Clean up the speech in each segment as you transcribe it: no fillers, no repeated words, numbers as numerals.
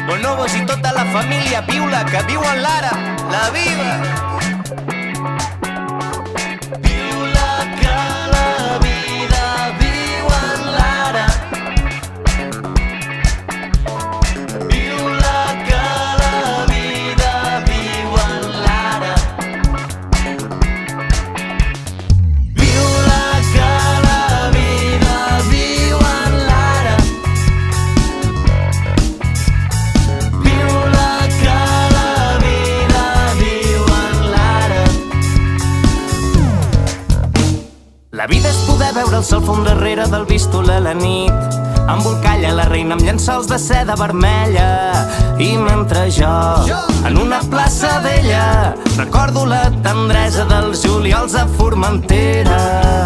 Bonobos i tota la família, viu-la, que viuen l'ara, la vida. Viu-la, que la vida viu en l'ara. Viu-la, que la vida viu en l'ara. Viu-la, que la vida viu en l'ara. Viu-la, que la vida viu en l'ara. La vida és poder veure el sol fondre darrere del bístol a la nit, embolcalla la reina amb llençols de seda vermella. I mentre jo, en una plaça vella, recordo la tendresa dels juliols a Formentera.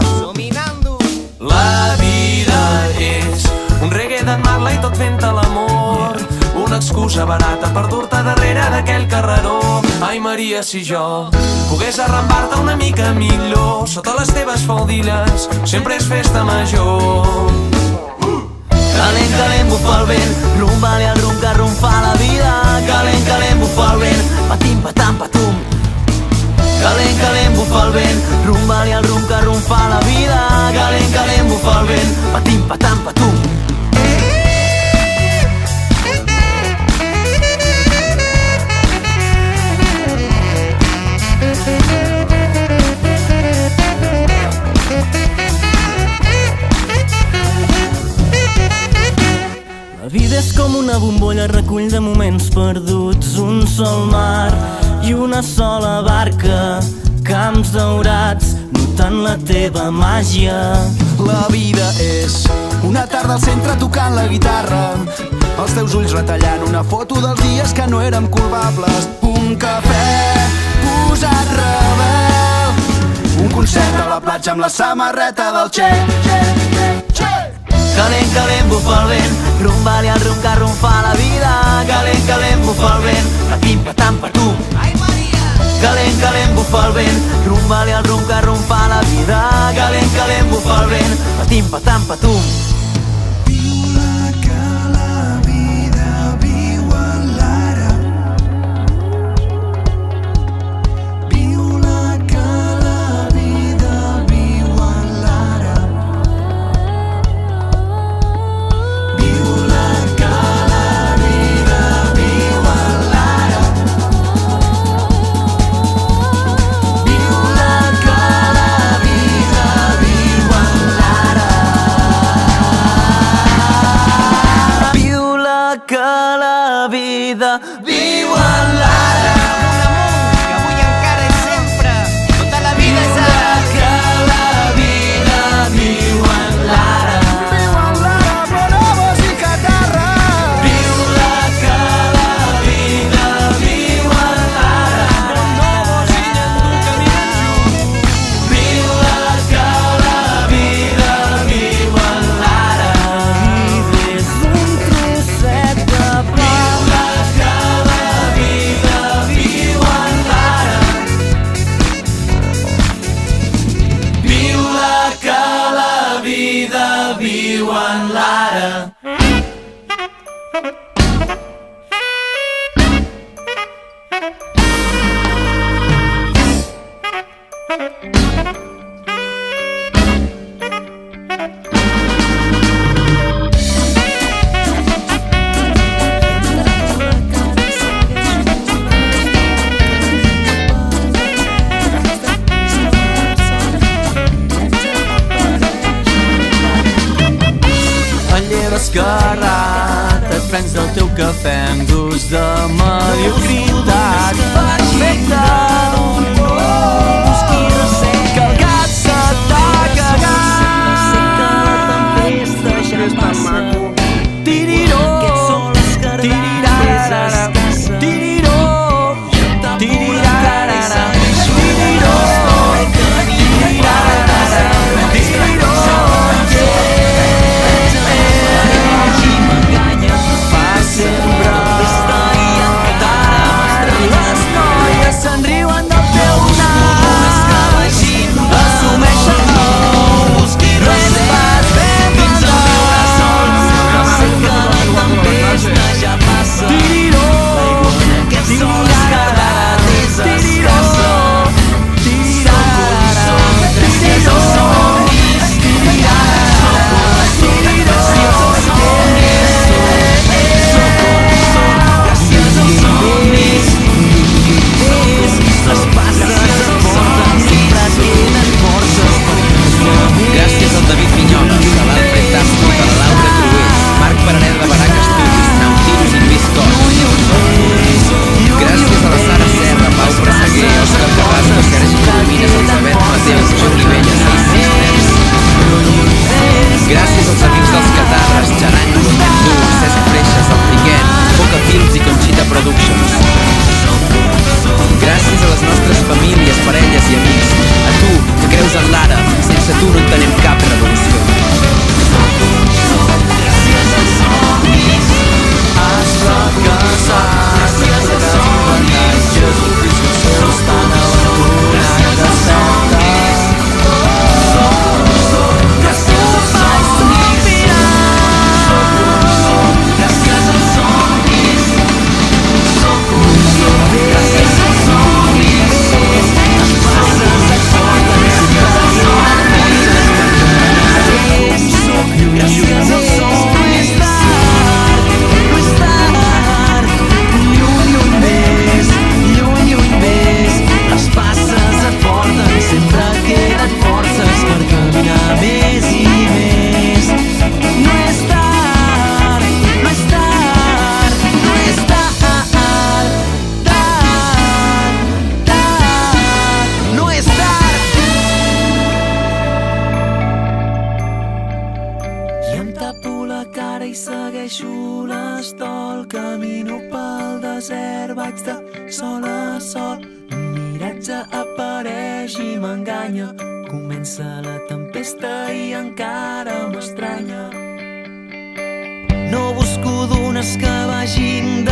La vida és un reggae d'en Marley tot fent-te l'amor, una excusa barata per dur-te darrere d'aquell carreró. Ai Maria, si jo pogués arrambar-te una mica millor, sota les teves faldilles sempre és festa major. Calent, calent, bufa el vent, rumba-li al rum que rumfa la vida. Calent, calent, bufa el vent, patim, patam, patum. Calent, calent, bufa el vent, rumba-li al rum que rumfa la vida. Calent, calent, bufa el vent, patim, patam, patum. La vida és com una bombolla, recull de moments perduts, un sol mar i una sola barca, camps daurats, notant la teva màgia. La vida és una tarda al centre tocant la guitarra, els teus ulls retallant una foto dels dies que no érem culpables. Un cafè posat rebel, un concert a la platja amb la samarreta del Che. Calent, calent, bufa el vent, rumba-li al rum que rumfa la vida. Calent, calent, bufa el vent, patim, patam, patum. Calent, calent, bufa el vent, rumba-li al rum que rumfa la vida. Calent, calent, bufa el vent, patim, patam, patum. Viu-la, que la vida viu en l'ara. Viu-la, que la vida viu en l'ara. Viu-la, que la vida viu en l'ara. Viu-la, que la vida viu en l'ara. Viu-la, que la vida viu en l'ara. Que avui encara és sempre, tota la vida és ara. Que la vida viu en l'ara. Viu en l'ara, bonobos i catarra. Viu-la, que la vida viu en l'ara. Bonobos i llendu caminen junts. Viu-la, que la vida viu en l'ara. I és un trosset de pa. Viu-la, que la vida viu en l'ara. Viu-la, que la vida viu en l'ara. Esquerrat, et prens del teu cafè amb gust de mediocritat perfecta d'un gos qui ressent que el gat se t'ha cagat. Tiriró, tirirarara, tiriró, tirirarara, tiriró, tirirarara, tiriró. Sempre les noies se'n riuen de sol, camino pel desert, vaig de sol a sol. Un miratge apareix i m'enganya, comença la tempesta i encara m'estranya. No busco dunes que vagin